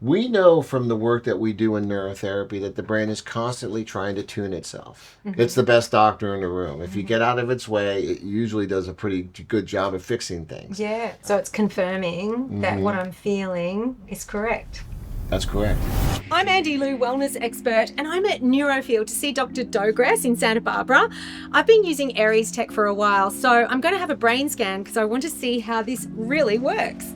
We know from the work that we do in neurotherapy that the brain is constantly trying to tune itself. It's the best doctor in the room. If you get out of its way, it usually does a pretty good job of fixing things. Yeah, so it's confirming that what I'm feeling is correct. That's correct. I'm Andi Lew, wellness expert, and I'm at Neurofield to see Dr. Dogris in Santa Barbara. I've been using Aries Tech for a while, so I'm going to have a brain scan because I want to see how this really works.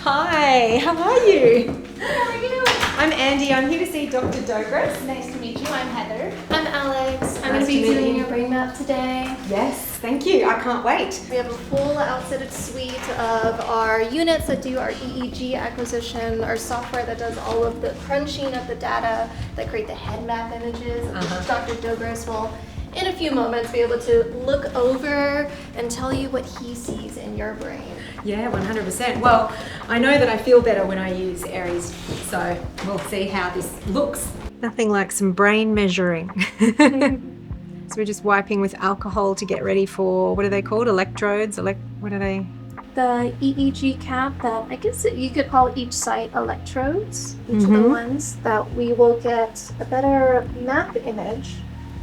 Hi, how are you? Good, how are you? I'm Andi. I'm here to see Dr. Dogris. Nice to meet you. I'm Heather. I'm Alex. I'm going Nice to be to meet doing you. your brain map today. Yes, thank you. I can't wait. We have a full outfitted suite of our units that do our EEG acquisition, our software that does all of the crunching of the data, that create the head map images. Dr. Dogris will, in a few moments, be able to look over and tell you what he sees in your brain. Yeah, 100%. Well, I know that I feel better when I use Aries, so we'll see how this looks. Nothing like some brain measuring. So we're just wiping with alcohol to get ready for, what are they called? Electrodes? What are they? The EEG cap that I guess you could call each site electrodes, each of the ones that we will get a better map image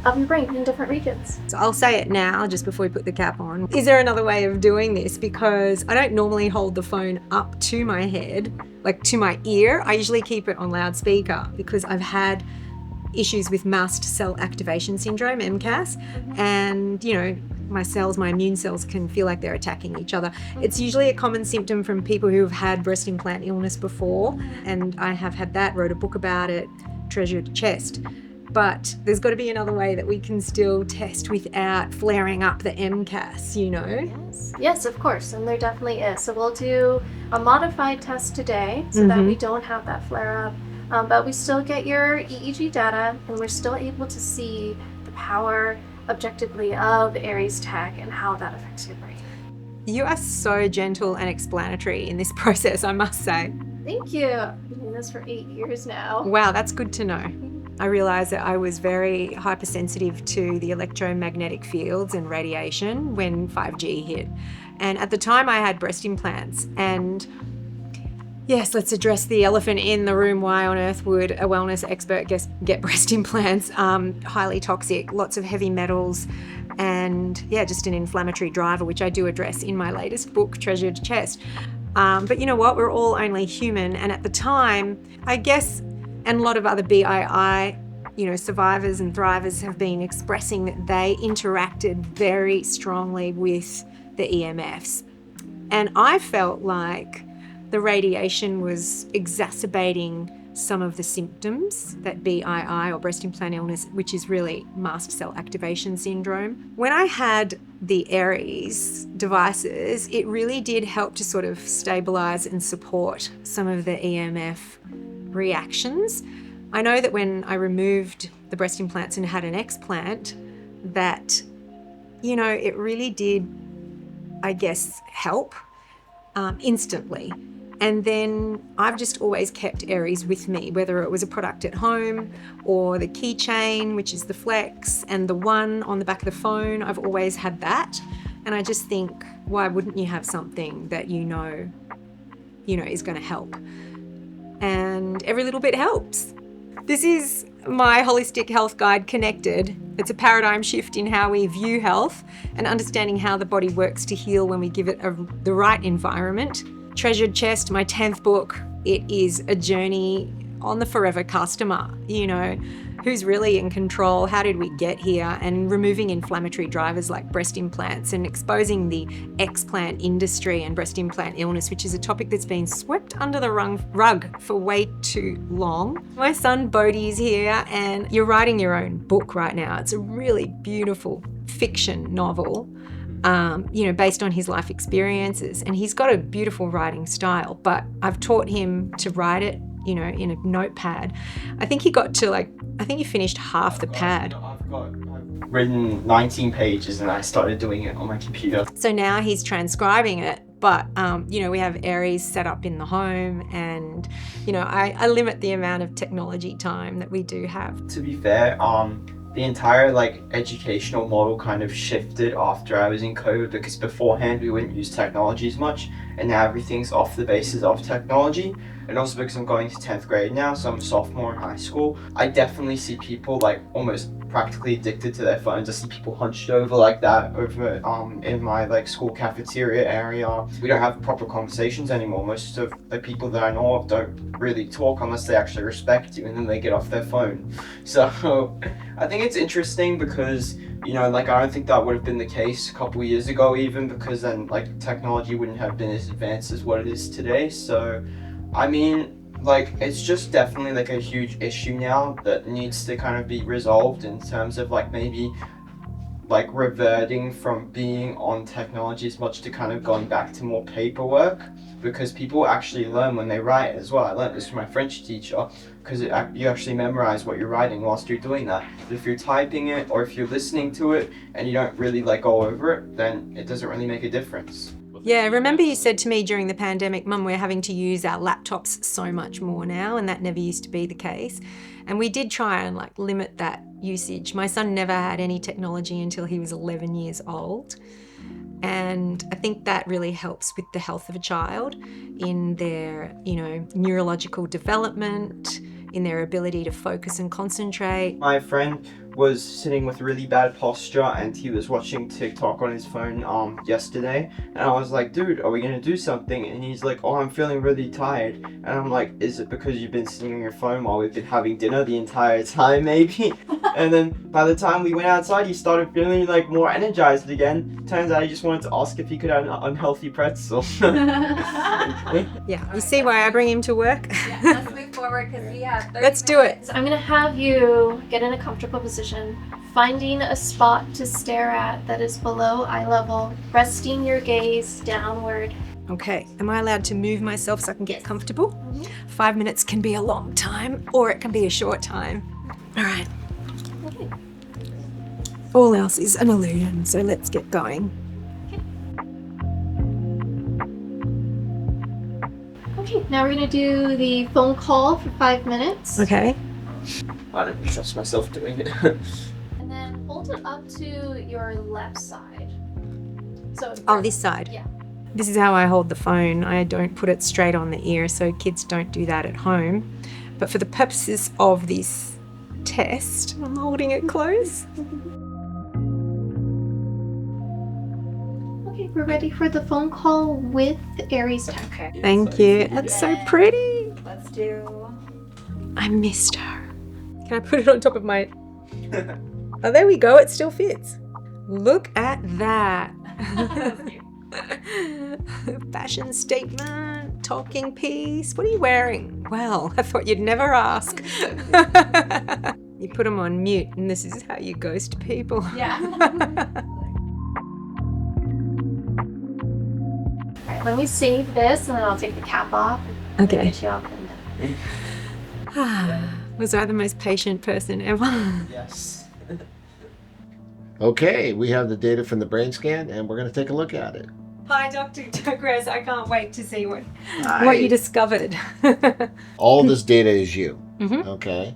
of your brain in different regions. So I'll say it now, just before we put the cap on. Is there another way of doing this? Because I don't normally hold the phone up to my head, like to my ear. I usually keep it on loudspeaker because I've had issues with mast cell activation syndrome, MCAS, and my immune cells can feel like they're attacking each other. It's usually a common symptom from people who have had breast implant illness before, and I have had that, wrote a book about it, Treasured Chest. But there's got to be another way that we can still test without flaring up the MCAS, Yes, of course, and there definitely is. So we'll do a modified test today so that we don't have that flare up, but we still get your EEG data and we're still able to see the power objectively of Aries Tech and how that affects your brain. You are so gentle and explanatory in this process, I must say. Thank you. I've been doing this for 8 years now. Wow, that's good to know. I realised that I was very hypersensitive to the electromagnetic fields and radiation when 5G hit. And at the time I had breast implants, and yes, let's address the elephant in the room. Why on earth would a wellness expert get breast implants? Highly toxic, lots of heavy metals, and just an inflammatory driver, which I do address in my latest book, Treasured Chest. But you know what? We're all only human. And at the time, I guess, and a lot of other BII, survivors and thrivers have been expressing that they interacted very strongly with the EMFs. And I felt like the radiation was exacerbating some of the symptoms that BII, or breast implant illness, which is really mast cell activation syndrome. When I had the Aries devices, it really did help to sort of stabilize and support some of the EMF reactions. I know that when I removed the breast implants and had an explant, that, it really did, I guess, help instantly. And then I've just always kept Aries with me, whether it was a product at home or the keychain, which is the Flex, and the one on the back of the phone. I've always had that. And I just think, why wouldn't you have something that is going to help? And every little bit helps. This is my Holistic Health Guide Connected. It's a paradigm shift in how we view health and understanding how the body works to heal when we give it the right environment. Treasured Chest, my 10th book, it is a journey on the forever customer, who's really in control, how did we get here, and removing inflammatory drivers like breast implants and exposing the explant industry and breast implant illness, which is a topic that's been swept under the rug for way too long. My son Bodhi is here, and you're writing your own book right now. It's a really beautiful fiction novel, based on his life experiences, and he's got a beautiful writing style, but I've taught him to write it, in a notepad. I think he finished half the pad. I've written 19 pages and I started doing it on my computer. So now he's transcribing it, but, we have Aries set up in the home, and, I limit the amount of technology time that we do have. To be fair, the entire educational model kind of shifted after I was in COVID, because beforehand we wouldn't use technology as much, and now everything's off the basis of technology. And also because I'm going to 10th grade now, so I'm a sophomore in high school, I definitely see people like almost practically addicted to their phones. I see people hunched over like that over in my like school cafeteria area. We don't have proper conversations anymore. Most of the people that I know of don't really talk unless they actually respect you, and then they get off their phone. So I think it's interesting because, you know, like I don't think that would have been the case a couple years ago even, because then like technology wouldn't have been as advanced as what it is today. So I mean, like, it's just definitely like a huge issue now that needs to kind of be resolved in terms of like maybe like reverting from being on technology as much to kind of going back to more paperwork, because people actually learn when they write as well. I learned this from my French teacher, because you actually memorize what you're writing whilst you're doing that. But if you're typing it or if you're listening to it and you don't really like go over it, then it doesn't really make a difference. Yeah, remember you said to me during the pandemic, Mum, we're having to use our laptops so much more now, and that never used to be the case. And we did try and like limit that usage. My son never had any technology until he was 11 years old. And I think that really helps with the health of a child in their, you know, neurological development, in their ability to focus and concentrate. My friend was sitting with really bad posture and he was watching TikTok on his phone yesterday, and I was like, dude, are we gonna do something? And he's like, oh, I'm feeling really tired. And I'm like, is it because you've been sitting on your phone while we've been having dinner the entire time, maybe? And then by the time we went outside, he started feeling like more energized again. Turns out he just wanted to ask if he could have an unhealthy pretzel. Yeah, you see why I bring him to work? Yeah, let's move forward because we have 30 Let's do it. So I'm going to have you get in a comfortable position, finding a spot to stare at that is below eye level, resting your gaze downward. Okay, am I allowed to move myself so I can get comfortable? 5 minutes can be a long time, or it can be a short time. All right. Okay. All else is an illusion, so let's get going. Okay, now we're going to do the phone call for 5 minutes. Okay. I don't trust myself doing it. And then hold it up to your left side. So Oh, this side? Yeah. This is how I hold the phone. I don't put it straight on the ear, so kids don't do that at home. But for the purposes of this test, I'm holding it close. Okay, we're ready for the phone call with Aries Tech. Okay. Thank you. That's so pretty. Let's do. I missed her. Can I put it on top of my... Oh, there we go. It still fits. Look at that. Fashion statement, talking piece. What are you wearing? Well, I thought you'd never ask. You put them on mute, and this is how you ghost people. Yeah. Alright, let me save this and then I'll take the cap off. And Okay. get you all cleaned up. Was I the most patient person ever? Yes. Okay, we have the data from the brain scan, and we're going to take a look at it. Hi, Dr. Dogris. I can't wait to see what Hi. you discovered. All this data is you. Mhm. Okay.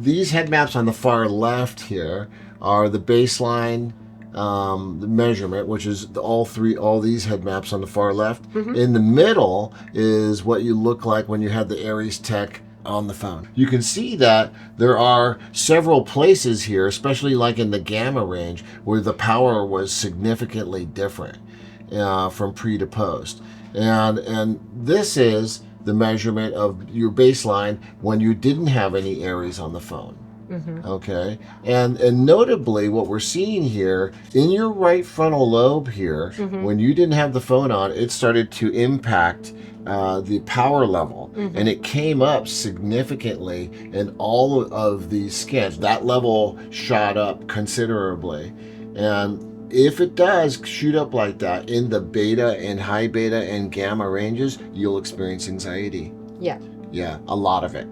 These head maps on the far left here are the baseline the measurement, which is all these head maps on the far left. In the middle is what you look like when you had the Aries Tech on the phone. You can see that there are several places here, especially like in the gamma range, where the power was significantly different from pre to post. And this is the measurement of your baseline when you didn't have any Aries on the phone. Okay, and notably what we're seeing here in your right frontal lobe here, when you didn't have the phone on, it started to impact the power level, and it came up significantly in all of these scans. That level shot up considerably, and if it does shoot up like that in the beta and high beta and gamma ranges, you'll experience anxiety. Yeah. Yeah, a lot of it.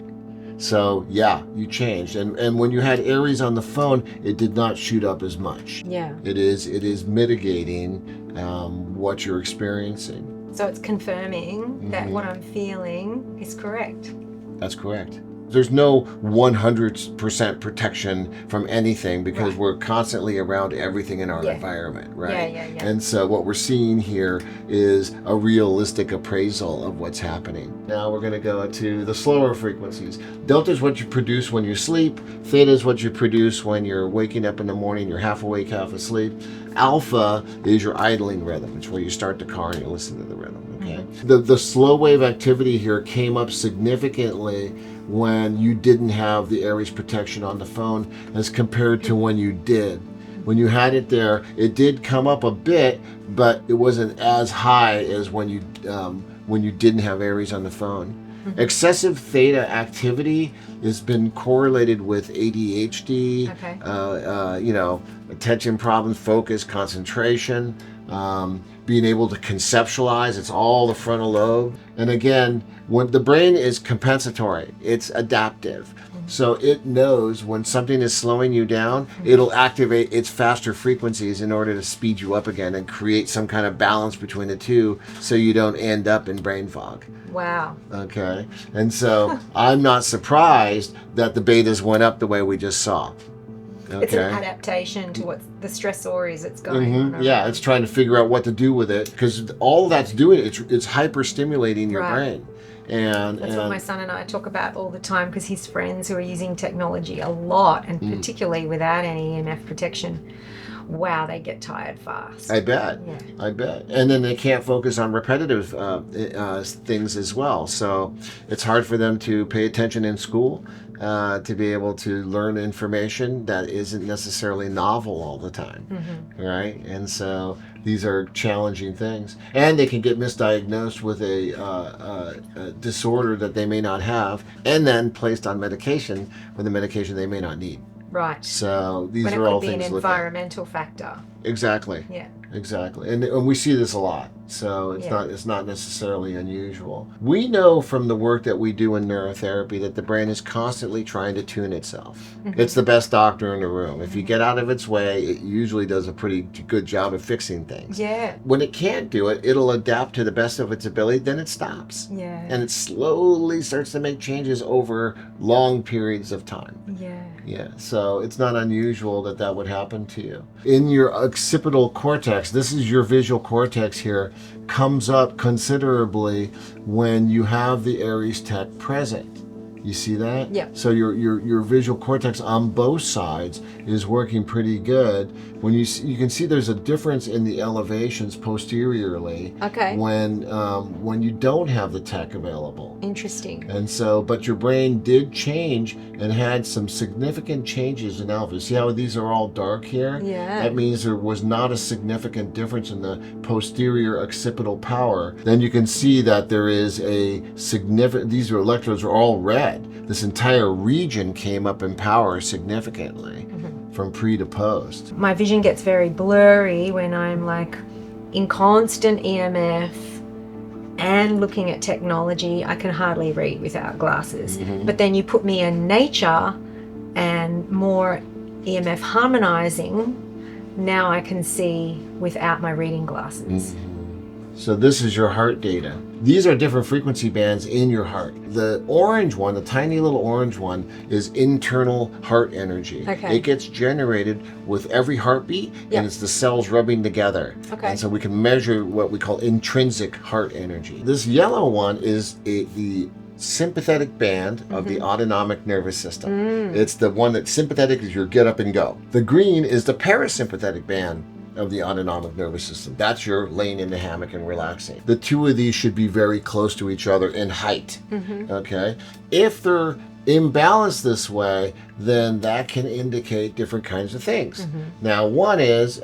So yeah, you changed, and when you had Aries on the phone, it did not shoot up as much. Yeah. It is mitigating what you're experiencing. So it's confirming that what I'm feeling is correct. That's correct. There's no 100% protection from anything because we're constantly around everything in our environment, right? Yeah. And so what we're seeing here is a realistic appraisal of what's happening. Now we're going to go to the slower frequencies. Delta is what you produce when you sleep. Theta is what you produce when you're waking up in the morning. You're half awake, half asleep. Alpha is your idling rhythm. It's where you start the car and you listen to the rhythm. Okay. The slow wave activity here came up significantly when you didn't have the Aries protection on the phone as compared to when you did. When you had it there, it did come up a bit, but it wasn't as high as when you didn't have Aries on the phone. Excessive theta activity has been correlated with ADHD, attention problems, focus, concentration, being able to conceptualize. It's all the frontal lobe. And again, when the brain is compensatory, it's adaptive. So it knows when something is slowing you down, it'll activate its faster frequencies in order to speed you up again and create some kind of balance between the two so you don't end up in brain fog. Wow. Okay. And so I'm not surprised that the betas went up the way we just saw. Okay. It's an adaptation to what the stressor is it's going on. Yeah, it's trying to figure out what to do with it because all that's doing, it's hyper stimulating your brain. And that's what my son and I talk about all the time because his friends who are using technology a lot and particularly without any EMF protection, wow, they get tired fast. I bet. Yeah. I bet. And then they can't focus on repetitive things as well. So it's hard for them to pay attention in school, to be able to learn information that isn't necessarily novel all the time, right? And so these are challenging things. And they can get misdiagnosed with a disorder that they may not have and then placed on medication for the medication they may not need. Right. So these when are all it could be things an to look at. environmental factor. Exactly. Yeah. Exactly. And we see this a lot. So it's not necessarily unusual. We know from the work that we do in neurotherapy that the brain is constantly trying to tune itself. It's the best doctor in the room. If you get out of its way, it usually does a pretty good job of fixing things. Yeah. When it can't do it, it'll adapt to the best of its ability, then it stops. Yeah. And it slowly starts to make changes over long periods of time. Yeah. Yeah, so it's not unusual that would happen to you. In your occipital cortex, this is your visual cortex here, comes up considerably when you have the Aries tech present. You see that? Yeah. So your visual cortex on both sides is working pretty good. When you can see there's a difference in the elevations posteriorly. Okay. When you don't have the tech available. Interesting. And so, but your brain did change and had some significant changes in alpha. See how these are all dark here? Yeah. That means there was not a significant difference in the posterior occipital power. Then you can see that there is a significant, these electrodes are all red. This entire region came up in power significantly from pre to post. My vision gets very blurry when I'm like in constant EMF and looking at technology. I can hardly read without glasses. But then you put me in nature and more EMF harmonizing, now I can see without my reading glasses. So this is your heart data. These are different frequency bands in your heart. The orange one, the tiny little orange one, is internal heart energy. Okay. It gets generated with every heartbeat, and it's the cells rubbing together. Okay. And so we can measure what we call intrinsic heart energy. This yellow one is the sympathetic band of the autonomic nervous system. It's the one that's sympathetic is your get up and go. The green is the parasympathetic band of the autonomic nervous system. That's your laying in the hammock and relaxing. The two of these should be very close to each other in height. Okay? If they're imbalanced this way, then that can indicate different kinds of things. Now, one is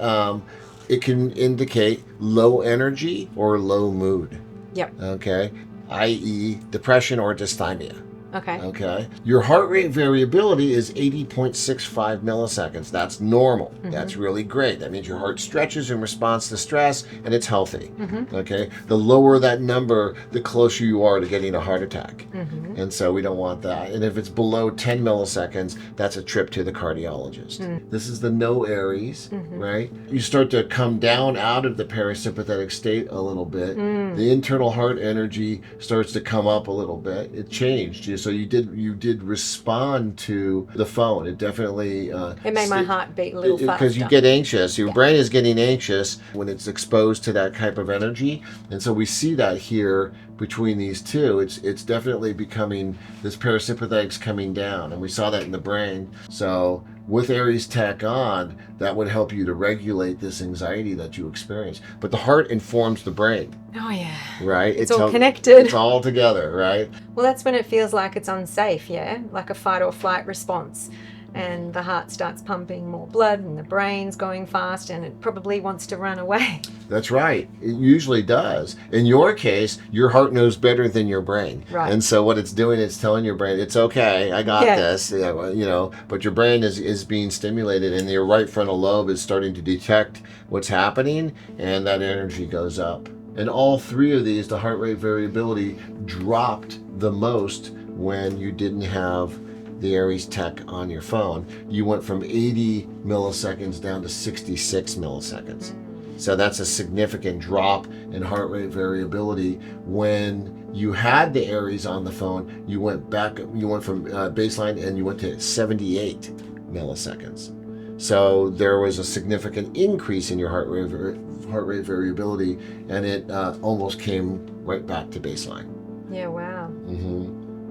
it can indicate low energy or low mood. Yep. Okay? i.e. depression or dysthymia. Okay. Okay. Your heart rate variability is 80.65 milliseconds. That's normal. That's really great. That means your heart stretches in response to stress and it's healthy. Okay. The lower that number, the closer you are to getting a heart attack. And so we don't want that. And if it's below 10 milliseconds, that's a trip to the cardiologist. This is the no Aries, right? You start to come down out of the parasympathetic state a little bit. The internal heart energy starts to come up a little bit. It changed. So you did respond to the phone. It definitely It made my heart beat a little faster. because you get anxious. Your brain is getting anxious when it's exposed to that type of energy, and so we see that here between these two. It's definitely becoming, this parasympathetic's coming down, and we saw that in the brain. So with Aries Tech on, that would help you to regulate this anxiety that you experience. But the heart informs the brain, Oh yeah. right? It's all connected. It's all together, right? Well, that's when it feels like it's unsafe, yeah? Like a fight or flight response. And the heart starts pumping more blood and the brain's going fast and it probably wants to run away. That's right. It usually does. In your case, your heart knows better than your brain. Right. And so what it's doing, it's telling your brain, it's okay, I got this, but your brain is being stimulated and your right frontal lobe is starting to detect what's happening, and that energy goes up. And all three of these, the heart rate variability dropped the most when you didn't have the Aries Tech on your phone. You went from 80 milliseconds down to 66 milliseconds. So that's a significant drop in heart rate variability. When you had the Aries on the phone, you went from baseline and you went to 78 milliseconds. So there was a significant increase in your heart rate variability, and it almost came right back to baseline. Yeah, wow.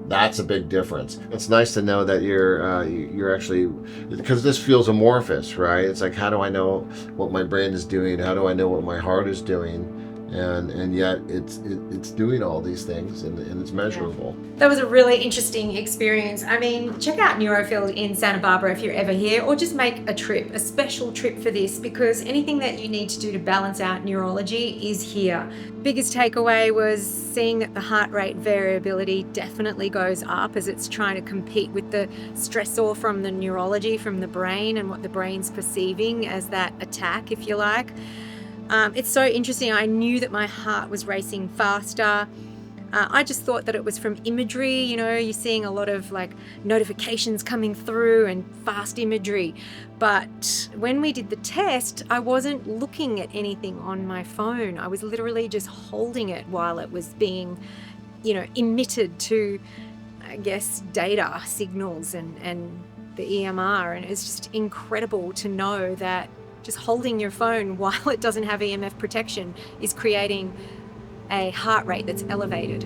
That's a big difference. It's nice to know that you're actually, because this feels amorphous, right? It's like, how do I know what my brain is doing? How do I know what my heart is doing? And yet it's doing all these things, and it's measurable. That was a really interesting experience. I mean, check out Neurofield in Santa Barbara if you're ever here, or just make a special trip for this, because anything that you need to do to balance out neurology is here. Biggest takeaway was seeing that the heart rate variability definitely goes up as it's trying to compete with the stressor from the neurology, from the brain, and what the brain's perceiving as that attack, if you like. It's so interesting. I knew that my heart was racing faster. I just thought that it was from imagery. You're seeing a lot of like notifications coming through and fast imagery. But when we did the test, I wasn't looking at anything on my phone. I was literally just holding it while it was being, emitted to, I guess, data signals and the EMR. And it's just incredible to know that just holding your phone while it doesn't have EMF protection is creating a heart rate that's elevated.